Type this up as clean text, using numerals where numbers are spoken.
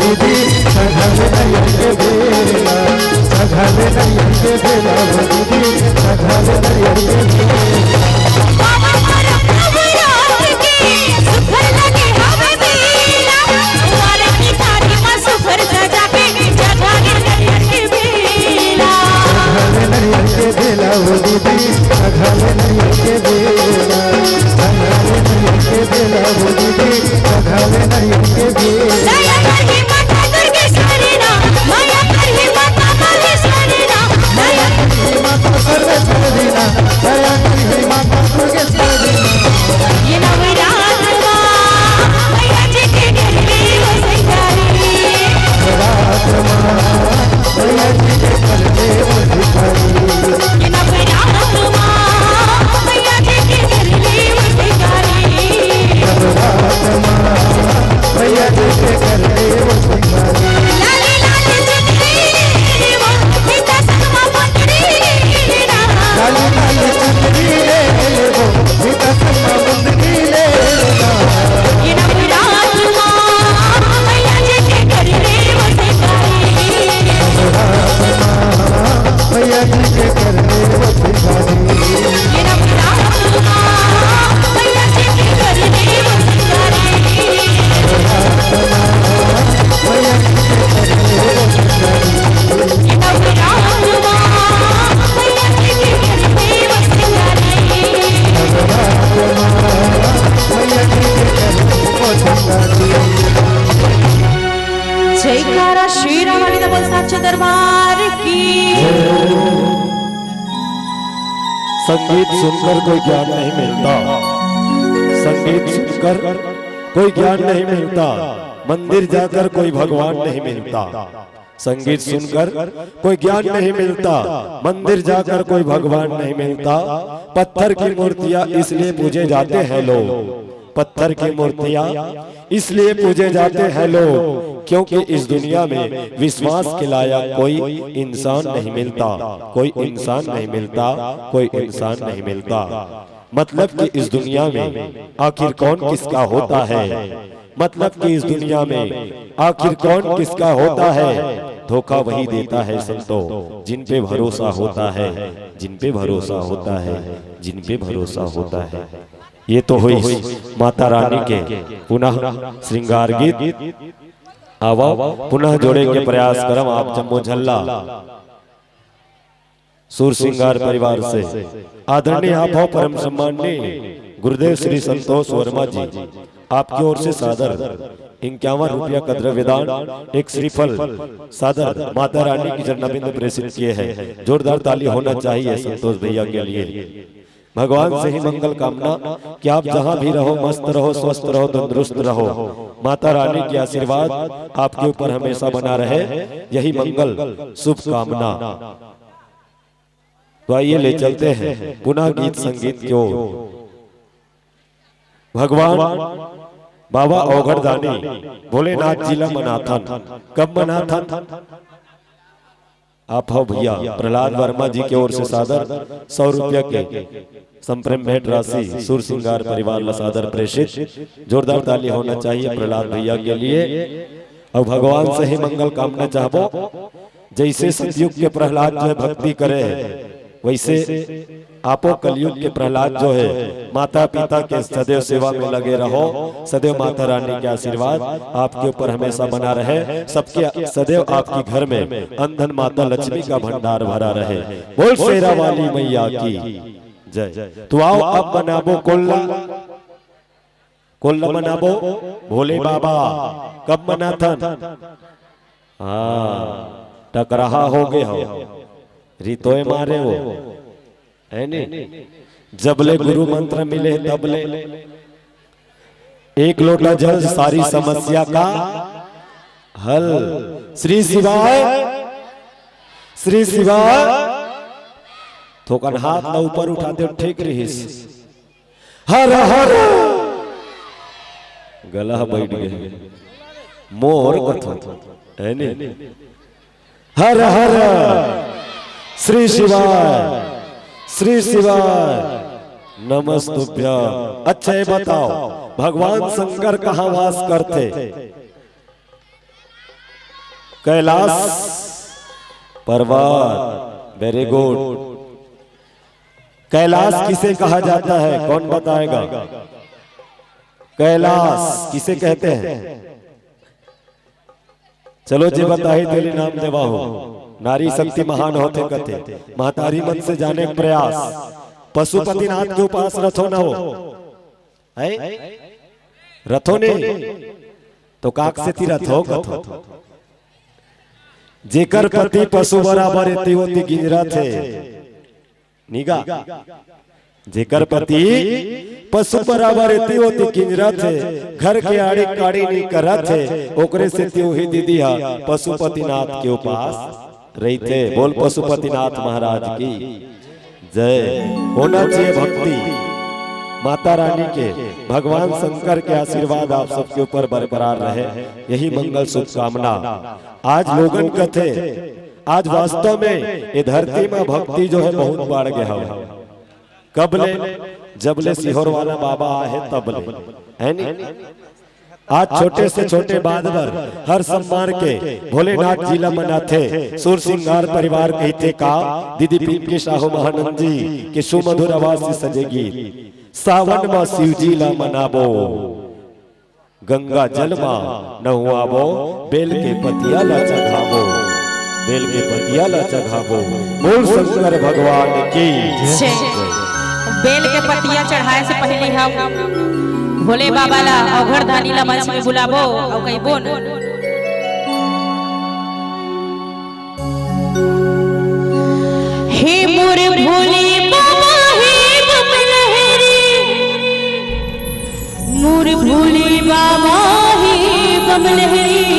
दीदी सघन नयन के बेला, सघन नयन के बेला वो दीदी सघन नयन के बेला। बाबा मारा प्रभु राम की सुखर लगे हमें बेला, वाले की थाली में सुखर सजा के जगा के नयन के बेला, सघन नयन के बेला वो दीदी सघन नयन के बेला, सघन नयन के बेला वो दीदी सघन नयन के बेला। दया करही माता दुर्गेश्वरी ना, माया करही माता महेश्वरी ना, दया करही माता सर्वेश्वरी ना, दया करही माता दुर्गेश्वरी ना। ये नवरात्र माँ मैया जी के घर में वो सिंगारी, नवरात्र माँ मैया जी के घर में वो सिंगारी, ये नवरात्र माँ मैया जी के घर में वो सिंगारी, नवरात्र माँ मैया जी के घर में वो सिंगारी। लाली लाली चुनरी वो सीता सनमा पंखड़ी ना, लाली लाली चुनरी ले वो सीता सनमा पंखड़ी ले ना। ये नवरात्र माँ मैया जी के घर में वो सिंगारी, नवरात्र माँ मैया जी के घर में वो सिंगारी, ये नवरात्र माँ मैया जी के घर में वो सिंगारी, नवरात्र माँ मैया जी के घर में वो सिंगारी। ये नवरात्र माँ मैया जी के घर में वो सिंगारी, नवरात्र माँ मैया जी के घर में वो सिंगारी। जयकारा श्री राम साचे दरबार की। संगीत सुनकर कोई ज्ञान नहीं मिलता, संगीत सुनकर कोई ज्ञान नहीं मिलता, मंदिर जाकर कोई भगवान नहीं मिलता। संगीत सुनकर कोई ज्ञान नहीं मिलता, मंदिर जाकर कोई भगवान नहीं मिलता। पत्थर की मूर्तियां इसलिए पूजे जाते हैं लोग, पत्थर की मूर्तियां इसलिए पूजे जाते हैं लोग क्योंकि इस दुनिया में विश्वास के लायक कोई इंसान नहीं मिलता, कोई इंसान नहीं मिलता, कोई इंसान नहीं मिलता। मतलब कि इस दुनिया में आखिर कौन किसका होता है, मतलब कि इस दुनिया में आखिर कौन किसका होता है। धोखा वही देता है संतों जिन पे भरोसा होता है, जिन पे भरोसा होता है, जिन पे भरोसा होता है। ये तो हुई माता रानी के पुनः श्रृंगार गीत। आवा पुनः जोड़े के प्रयास करम आप जम्मू झल्ला सूर श्रृंगार परिवार से आदरणीय आप हो परम सम्माननीय गुरुदेव श्री संतोष वर्मा जी, आपकी ओर से सादर 51 रुपया का द्रव्यदान, एक श्रीफल सादर माता रानी की चरणाबिंद प्रेषित किए हैं। जोरदार ताली होना चाहिए संतोष भैया के लिए। भगवान से ही मंगल कामना कि आप जहां भी रहो मस्त रहो, स्वस्थ रहो, तंदुरुस्त रहो। माता रानी के आशीर्वाद आपके ऊपर हमेशा बना रहे, यही मंगल शुभ कामना। तो आइए ले चलते हैं पुनः गीत संगीत की ओर। भगवान बाबा औघड़दानी भोलेनाथ जिला मनाथन, कब मनाथन? आप हो भैया प्रहलाद वर्मा जी की ओर से सादर 100 रुपया के संप्रेम भेंट राशि सूर श्रृंगार परिवार ला सादर प्रेषित। जोरदार ताली होना चाहिए प्रहलाद भैया के लिए। और भगवान से ही मंगल कामना चाहबो। जैसे सतयुग के प्रहलाद जो है भक्ति करे वैसे आपो कलयुग के प्रहलाद जो है माता पिता के सदैव सेवा में लगे रहो। सदैव माता रानी के आशीर्वाद आपके ऊपर हमेशा बना रहे, सबके सदैव आपके घर में अंधन माता लक्ष्मी का भंडार भरा रहे। बोल शेरा वाली मैया की जय। तो आओ अब बनाबो कोल्ला, कोल्ला बनाबो भोले बाबा। कब मनाथन? हाँ टकराहा हो गए हो, रितोए मारे हो है नी। जबले गुरु मंत्र मिले तबले एक लोटा जल सारी समस्या का हल। श्री शिवाय, श्री शिवाय। थोकन हाथ ना ऊपर उठाते हो ठीक रहीस। हर हर गला बैठ गए मोर कथो है नी। हर हर श्री शिवाय, श्री शिवाय नमस्तुभ्यं। अच्छा ये बताओ भगवान शंकर कहाँ वास करते? कैलाश पर्वत, वेरी गुड। कैलाश किसे कहा जाता है, कौन बताएगा? कैलाश किसे कहते हैं? चलो जी बताही तेरी नाम देवा हो। नारी शक्ति महान होते कथे, महतारी मन से जाने प्रयास। पशुपतिनाथ के उपास रथो न हो है, रथो ने तो काक से ती रथ हो कथो। जेकर पति पशु बराबर एती होती गिंजरा थे निगा, जेकर पति पशु बराबर एती होती गिंजरा थे, घर के आड़ी काड़ी नहीं करा थे, ओकरे से त्यों ही दीदी हा पशुपतिनाथ के उपास रही थे। बोल पशुपतिनाथ महाराज की जय। होना चाहिए भक्ति माता रानी के, भगवान शंकर के आशीर्वाद आप सबके ऊपर बरकरार रहे, यही मंगल शुभकामना। आज लोगन कथे, आज वास्तव में ये धरती में भक्ति जो है बहुत बढ़ गया है। कब ले? जब ले सिहोर वाला बाबा आए तब ले, है नहीं? आज छोटे से छोटे बादवर हर सम्मान के भोलेनाथ जिला मनाथे। सुर सिंगार परिवार कहते का दीदी पिंकी साहू महानंद जी के सुमधुर आवाज से सजेगी। सावन में शिव जी ला मनाबो, गंगा जल में नहुआबो, बेल के पतिया ला चढ़ाबो, बेल के पतिया ला चढ़ाबो। बोल शंकर भगवान की जय। बेल के पतिया चढ़ाए से पहले हम भोले बाबा ला अवघड़ धानी ला मंच में बुलाबो और कहिबो न, हे मोर भोले बाबा हे बमलहरी, मोर भोले बाबा हे बमलहरी,